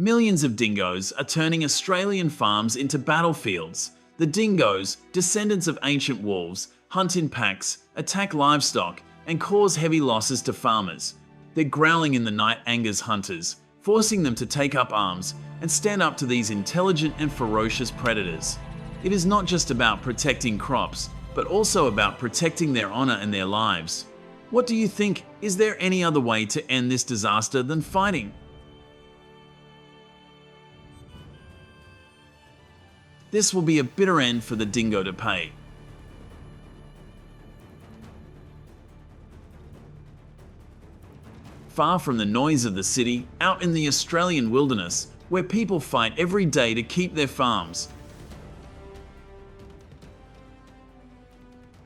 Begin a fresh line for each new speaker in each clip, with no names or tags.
Millions of dingoes are turning Australian farms into battlefields. The dingoes, descendants of ancient wolves, hunt in packs, attack livestock, and cause heavy losses to farmers. Their growling in the night angers hunters, forcing them to take up arms and stand up to these intelligent and ferocious predators. It is not just about protecting crops, but also about protecting their honor and their lives. What do you think? Is there any other way to end this disaster than fighting? This will be a bitter end for the dingo to pay. Far from the noise of the city, out in the Australian wilderness, where people fight every day to keep their farms.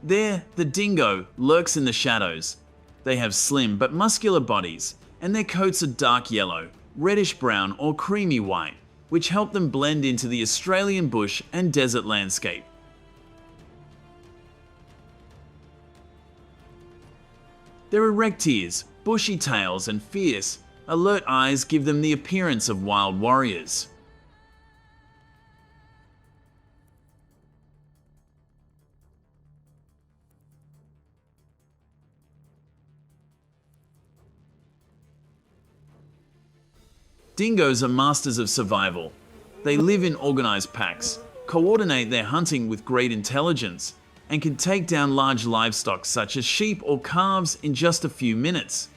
There, the dingo lurks in the shadows. They have slim but muscular bodies, and their coats are dark yellow, reddish brown or creamy white, which help them blend into the Australian bush and desert landscape. Their erect ears, bushy tails, and fierce, alert eyes give them the appearance of wild warriors. Dingoes are masters of survival. They live in organized packs, coordinate their hunting with great intelligence, and can take down large livestock such as sheep or calves in just a few minutes.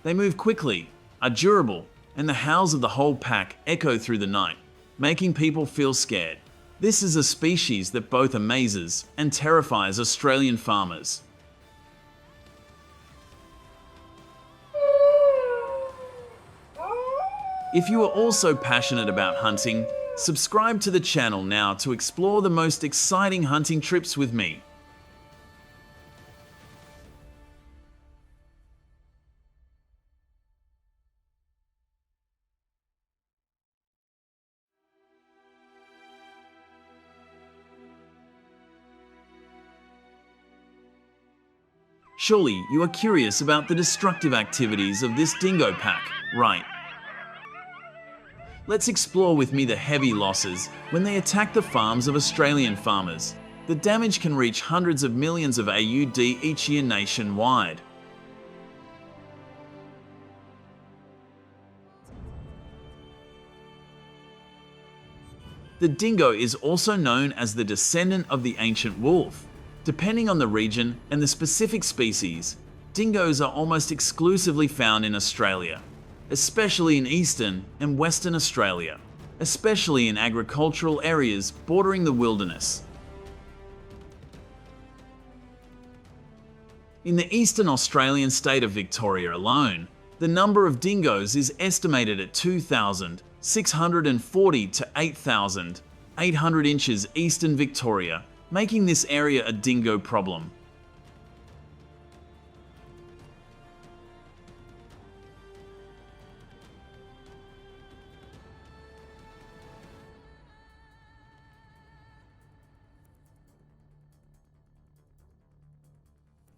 They move quickly, are durable, and the howls of the whole pack echo through the night, making people feel scared. This is a species that both amazes and terrifies Australian farmers. If you are also passionate about hunting, subscribe to the channel now to explore the most exciting hunting trips with me. Surely you are curious about the destructive activities of this dingo pack, right? Let's explore with me the heavy losses when they attack the farms of Australian farmers. The damage can reach hundreds of millions of AUD each year nationwide. The dingo is also known as the descendant of the ancient wolf. Depending on the region and the specific species, dingoes are almost exclusively found in Australia, especially in eastern and western Australia, especially in agricultural areas bordering the wilderness. In the eastern Australian state of Victoria alone, the number of dingoes is estimated at 2,640 to 8,800 inches eastern Victoria, making this area a dingo problem.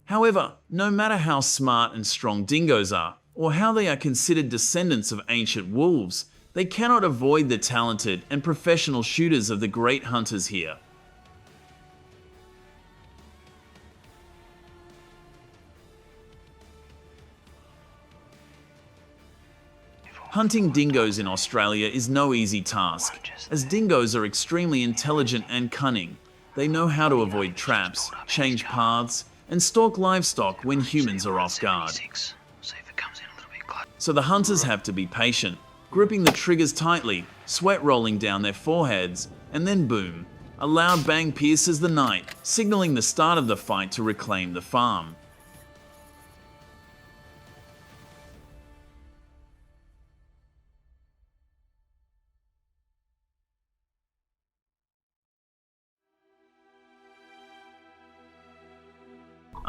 However, no matter how smart and strong dingoes are, or how they are considered descendants of ancient wolves, they cannot avoid the talented and professional shooters of the great hunters here. Hunting dingoes in Australia is no easy task, as dingoes are extremely intelligent and cunning. They know how to avoid traps, change paths, and stalk livestock when humans are off guard. So the hunters have to be patient, gripping the triggers tightly, sweat rolling down their foreheads, and then boom, a loud bang pierces the night, signaling the start of the fight to reclaim the farm.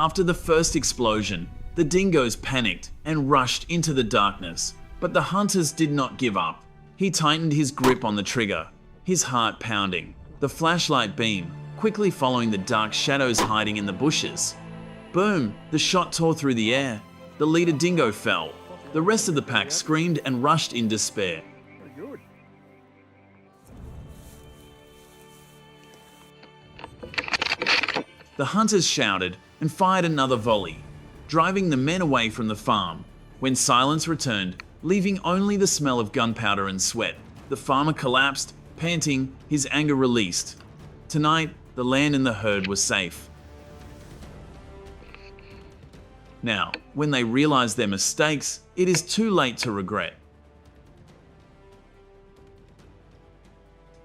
After the first explosion, the dingoes panicked and rushed into the darkness, but the hunters did not give up. He tightened his grip on the trigger, his heart pounding, the flashlight beam quickly following the dark shadows hiding in the bushes. Boom! The shot tore through the air. The leader dingo fell, The rest of the pack screamed and rushed in despair. The hunters shouted and fired another volley, driving the men away from the farm. When silence returned, leaving only the smell of gunpowder and sweat, the farmer collapsed, panting, his anger released. Tonight, the land and the herd were safe. Now, when they realize their mistakes, it is too late to regret.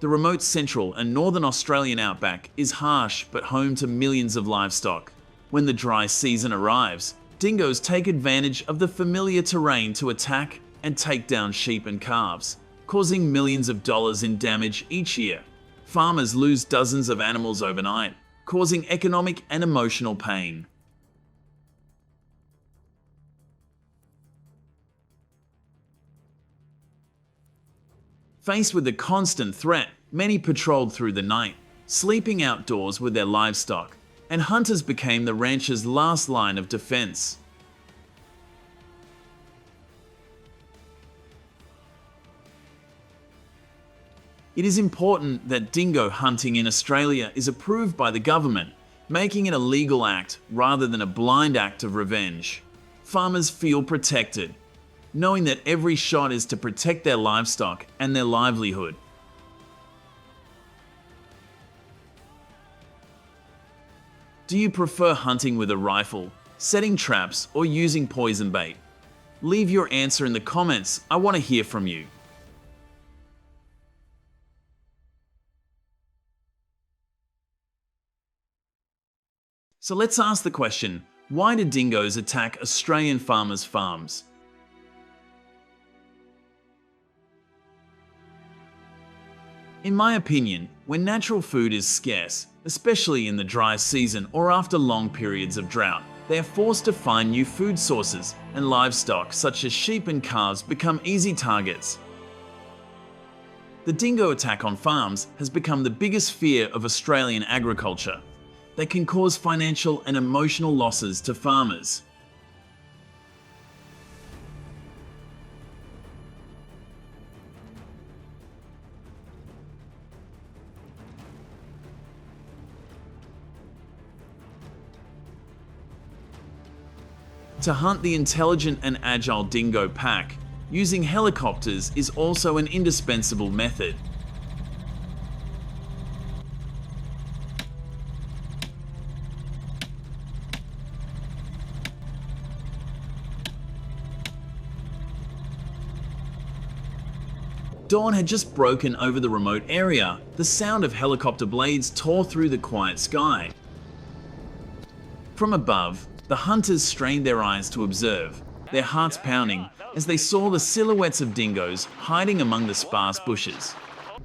The remote central and northern Australian outback is harsh but home to millions of livestock. When the dry season arrives, dingoes take advantage of the familiar terrain to attack and take down sheep and calves, causing millions of dollars in damage each year. Farmers lose dozens of animals overnight, causing economic and emotional pain. Faced with the constant threat, many patrolled through the night, sleeping outdoors with their livestock, and hunters became the ranchers' last line of defense. It is important that dingo hunting in Australia is approved by the government, making it a legal act rather than a blind act of revenge. Farmers feel protected, knowing that every shot is to protect their livestock and their livelihood. Do you prefer hunting with a rifle, setting traps, or using poison bait? Leave your answer in the comments. I want to hear from you. So let's ask the question, why do dingoes attack Australian farmers' farms? In my opinion, when natural food is scarce, especially in the dry season or after long periods of drought, they are forced to find new food sources, and livestock such as sheep and calves become easy targets. The dingo attack on farms has become the biggest fear of Australian agriculture. They can cause financial and emotional losses to farmers. To hunt the intelligent and agile dingo pack, using helicopters is also an indispensable method. Dawn had just broken over the remote area. The sound of helicopter blades tore through the quiet sky. From above, the hunters strained their eyes to observe, their hearts pounding as they saw the silhouettes of dingoes hiding among the sparse bushes.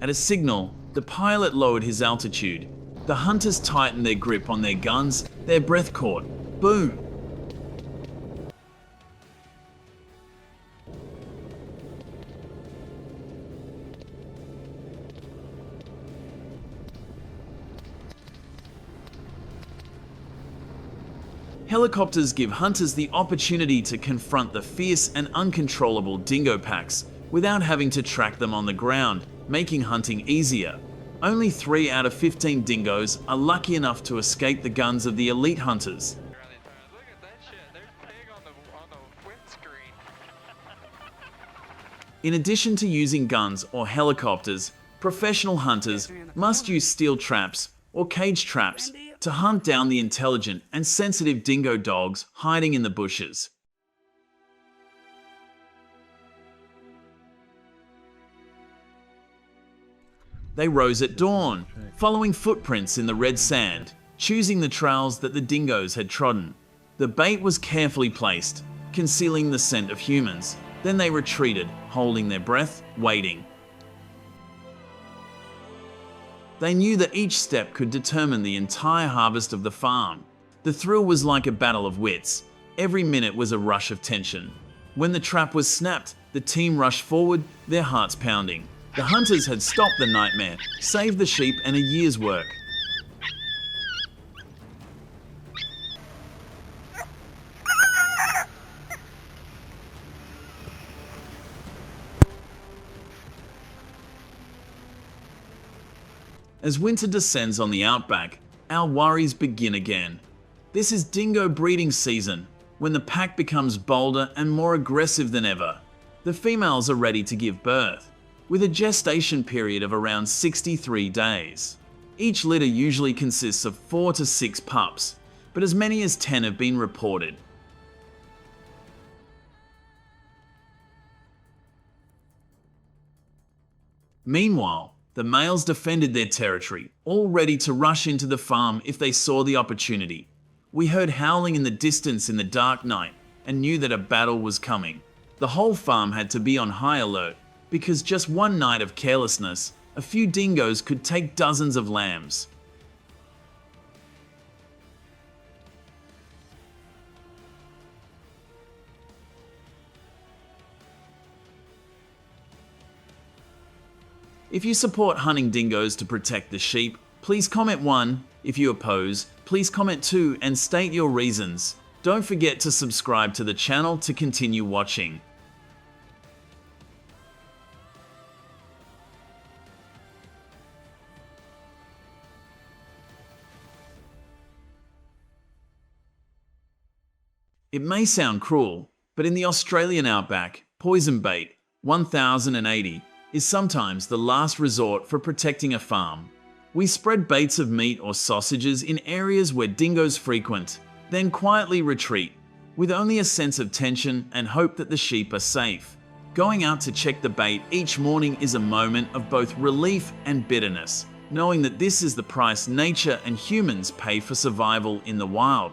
At a signal, the pilot lowered his altitude. The hunters tightened their grip on their guns, their breath caught. Boom! Helicopters give hunters the opportunity to confront the fierce and uncontrollable dingo packs without having to track them on the ground, making hunting easier. Only 3 out of 15 dingoes are lucky enough to escape the guns of the elite hunters. In addition to using guns or helicopters, professional hunters must use steel traps or cage traps to hunt down the intelligent and sensitive dingo dogs hiding in the bushes. They rose at dawn, following footprints in the red sand, choosing the trails that the dingoes had trodden. The bait was carefully placed, concealing the scent of humans. Then they retreated, holding their breath, waiting. They knew that each step could determine the entire harvest of the farm. The thrill was like a battle of wits. Every minute was a rush of tension. When the trap was snapped, the team rushed forward, their hearts pounding. The hunters had stopped the nightmare, saved the sheep and a year's work. As winter descends on the outback, our worries begin again. This is dingo breeding season, when the pack becomes bolder and more aggressive than ever. The females are ready to give birth, with a gestation period of around 63 days. Each litter usually consists of 4 to 6 pups, but as many as 10 have been reported. Meanwhile, the males defended their territory, all ready to rush into the farm if they saw the opportunity. We heard howling in the distance in the dark night and knew that a battle was coming. The whole farm had to be on high alert because just one night of carelessness, a few dingoes could take dozens of lambs. If you support hunting dingoes to protect the sheep, please comment 1. If you oppose, please comment 2 and state your reasons. Don't forget to subscribe to the channel to continue watching. It may sound cruel, but in the Australian outback, poison bait 1080 is sometimes the last resort for protecting a farm. We spread baits of meat or sausages in areas where dingoes frequent, then quietly retreat, with only a sense of tension and hope that the sheep are safe. Going out to check the bait each morning is a moment of both relief and bitterness, knowing that this is the price nature and humans pay for survival in the wild.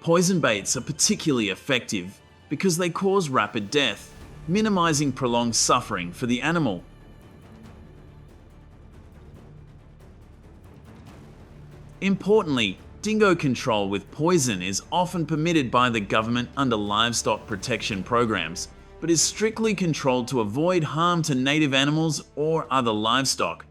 Poison baits are particularly effective because they cause rapid death, minimizing prolonged suffering for the animal. Importantly, dingo control with poison is often permitted by the government under livestock protection programs, but is strictly controlled to avoid harm to native animals or other livestock.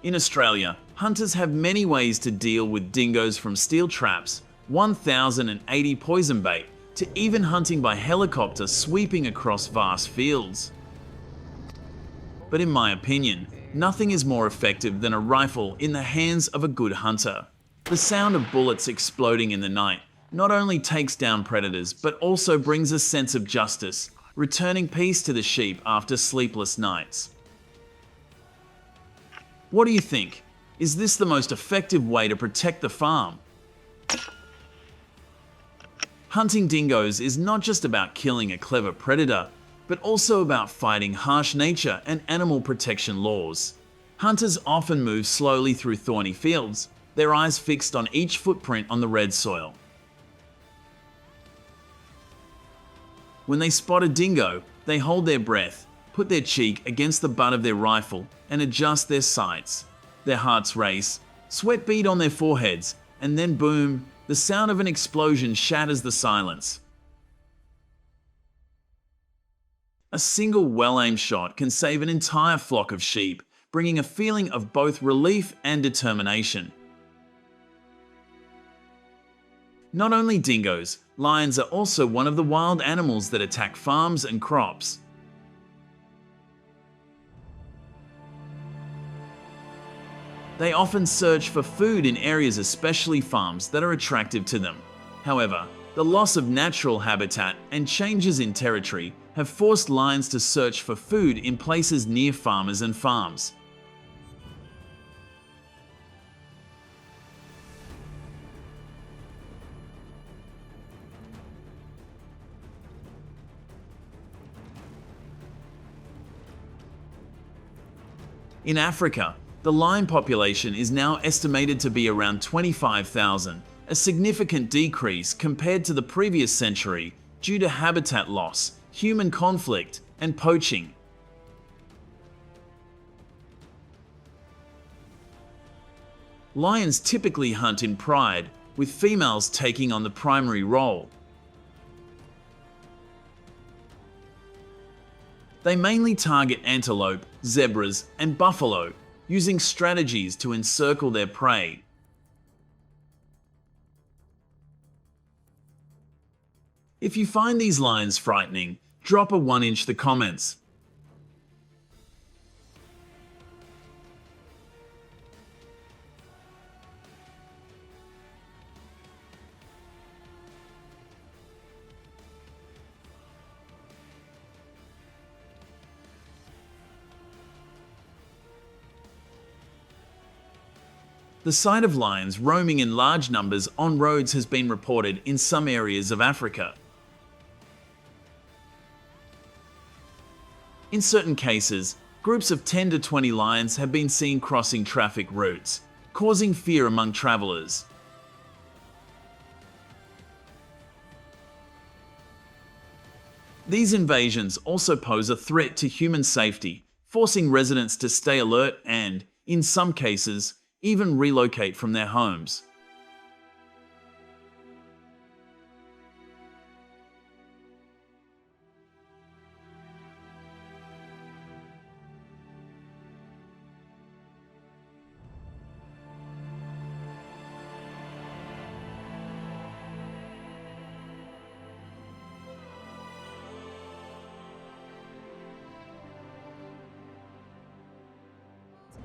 In Australia, hunters have many ways to deal with dingoes, from steel traps, 1080 poison bait, to even hunting by helicopter sweeping across vast fields. But in my opinion, nothing is more effective than a rifle in the hands of a good hunter. The sound of bullets exploding in the night not only takes down predators, but also brings a sense of justice, returning peace to the sheep after sleepless nights. What do you think? Is this the most effective way to protect the farm? Hunting dingoes is not just about killing a clever predator, but also about fighting harsh nature and animal protection laws. Hunters often move slowly through thorny fields, their eyes fixed on each footprint on the red soil. When they spot a dingo, they hold their breath, put their cheek against the butt of their rifle, and adjust their sights. Their hearts race, sweat bead on their foreheads, and then boom, the sound of an explosion shatters the silence. A single well-aimed shot can save an entire flock of sheep, bringing a feeling of both relief and determination. Not only dingoes, lions are also one of the wild animals that attack farms and crops. They often search for food in areas, especially farms, that are attractive to them. However, the loss of natural habitat and changes in territory have forced lions to search for food in places near farmers and farms. In Africa, the lion population is now estimated to be around 25,000, a significant decrease compared to the previous century due to habitat loss, human conflict, and poaching. Lions typically hunt in pride, with females taking on the primary role. They mainly target antelope, zebras, and buffalo, using strategies to encircle their prey. If you find these lions frightening, drop a 1-inch the comments. The sight of lions roaming in large numbers on roads has been reported in some areas of Africa. In certain cases, groups of 10 to 20 lions have been seen crossing traffic routes, causing fear among travelers. These invasions also pose a threat to human safety, forcing residents to stay alert and, in some cases, even relocate from their homes.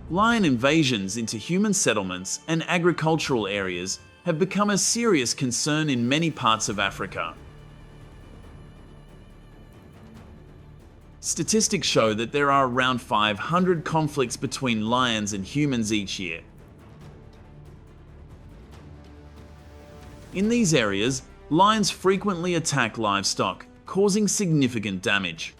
Lion invasions into human settlements and agricultural areas have become a serious concern in many parts of Africa. Statistics show that there are around 500 conflicts between lions and humans each year. In these areas, lions frequently attack livestock, causing significant damage.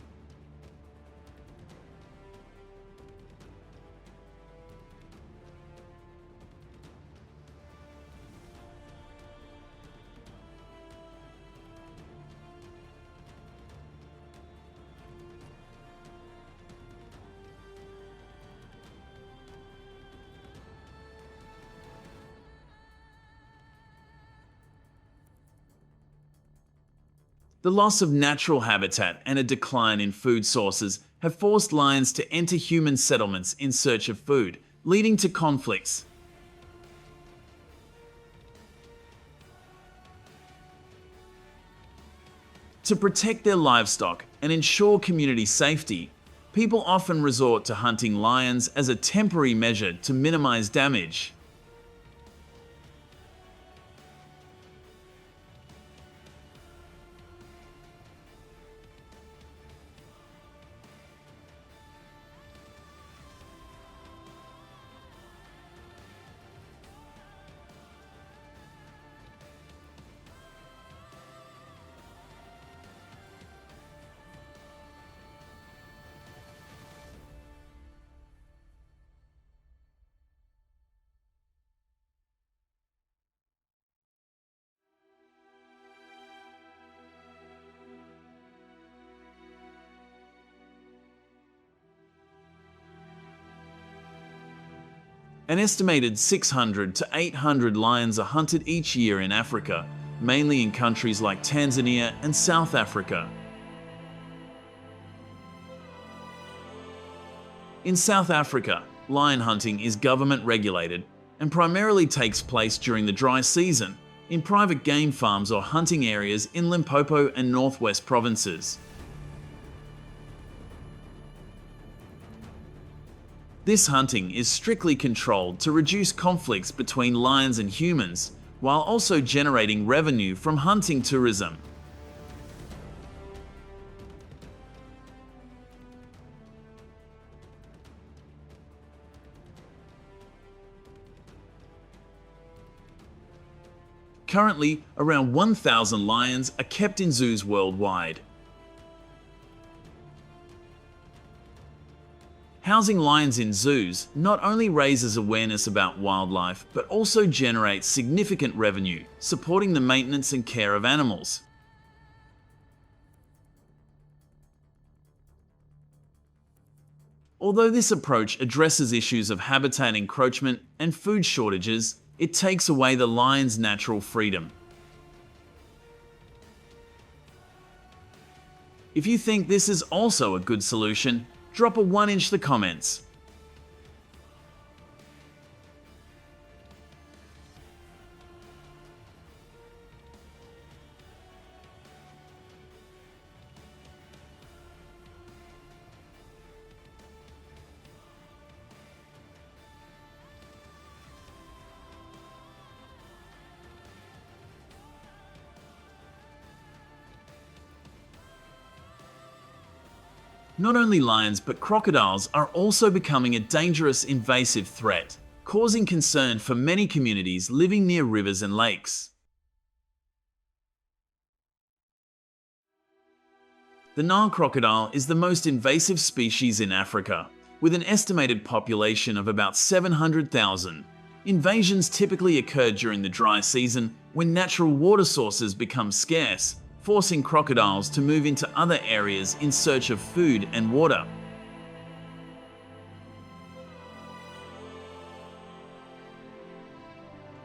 The loss of natural habitat and a decline in food sources have forced lions to enter human settlements in search of food, leading to conflicts. To protect their livestock and ensure community safety, people often resort to hunting lions as a temporary measure to minimize damage. An estimated 600 to 800 lions are hunted each year in Africa, mainly in countries like Tanzania and South Africa. In South Africa, lion hunting is government regulated and primarily takes place during the dry season, in private game farms or hunting areas in Limpopo and Northwest provinces. This hunting is strictly controlled to reduce conflicts between lions and humans, while also generating revenue from hunting tourism. Currently, around 1,000 lions are kept in zoos worldwide. Housing lions in zoos not only raises awareness about wildlife, but also generates significant revenue, supporting the maintenance and care of animals. Although this approach addresses issues of habitat encroachment and food shortages, it takes away the lion's natural freedom. If you think this is also a good solution, drop a 1-inch the comments. Not only lions but crocodiles are also becoming a dangerous invasive threat, causing concern for many communities living near rivers and lakes. The Nile crocodile is the most invasive species in Africa, with an estimated population of about 700,000. Invasions typically occur during the dry season when natural water sources become scarce, forcing crocodiles to move into other areas in search of food and water.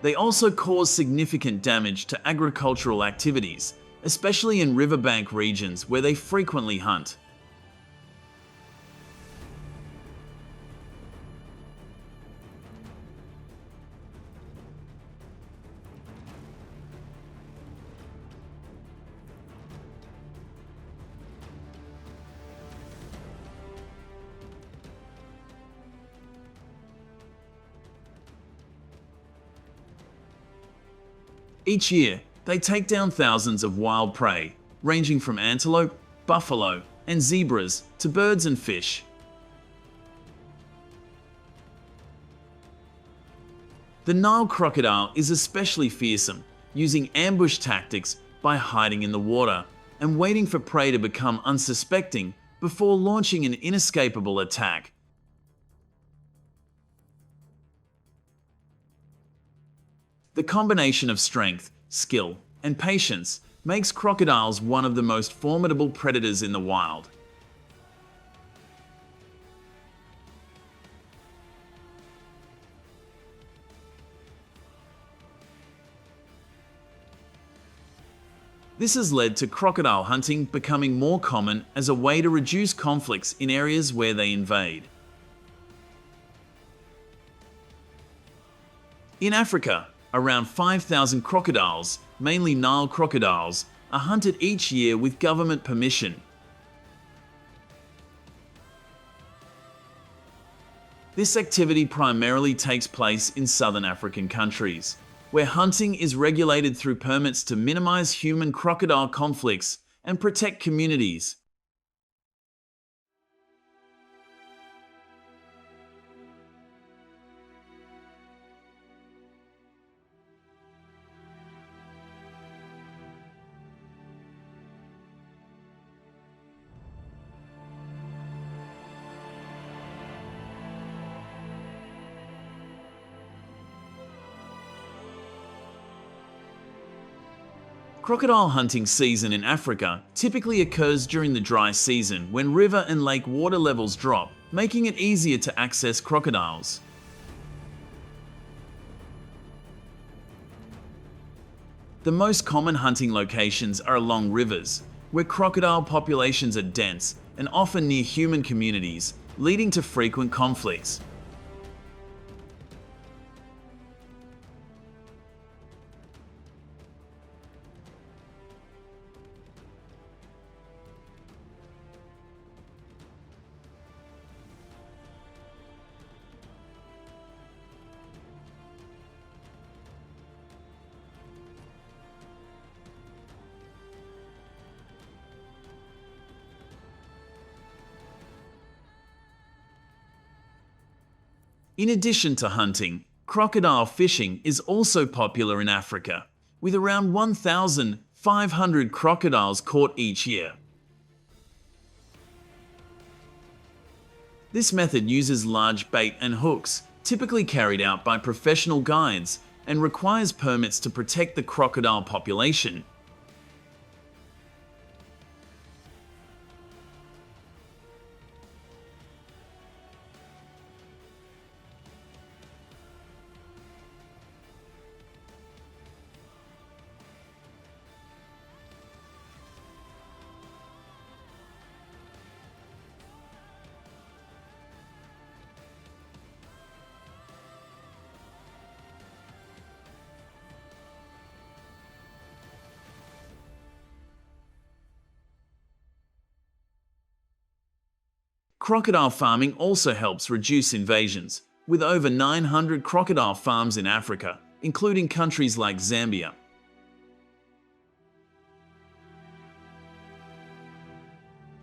They also cause significant damage to agricultural activities, especially in riverbank regions where they frequently hunt. Each year, they take down thousands of wild prey, ranging from antelope, buffalo, and zebras to birds and fish. The Nile crocodile is especially fearsome, using ambush tactics by hiding in the water and waiting for prey to become unsuspecting before launching an inescapable attack. The combination of strength, skill, and patience makes crocodiles one of the most formidable predators in the wild. This has led to crocodile hunting becoming more common as a way to reduce conflicts in areas where they invade. In Africa, around 5,000 crocodiles, mainly Nile crocodiles, are hunted each year with government permission. This activity primarily takes place in southern African countries, where hunting is regulated through permits to minimize human-crocodile conflicts and protect communities. Crocodile hunting season in Africa typically occurs during the dry season when river and lake water levels drop, making it easier to access crocodiles. The most common hunting locations are along rivers, where crocodile populations are dense and often near human communities, leading to frequent conflicts. In addition to hunting, crocodile fishing is also popular in Africa, with around 1,500 crocodiles caught each year. This method uses large bait and hooks, typically carried out by professional guides, and requires permits to protect the crocodile population. Crocodile farming also helps reduce invasions, with over 900 crocodile farms in Africa, including countries like Zambia.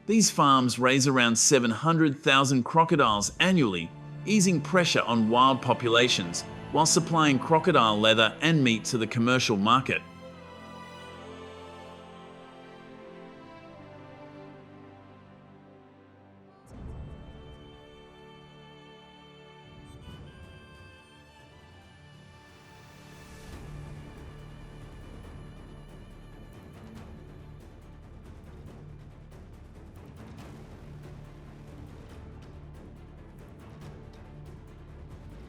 These farms raise around 700,000 crocodiles annually, easing pressure on wild populations while supplying crocodile leather and meat to the commercial market.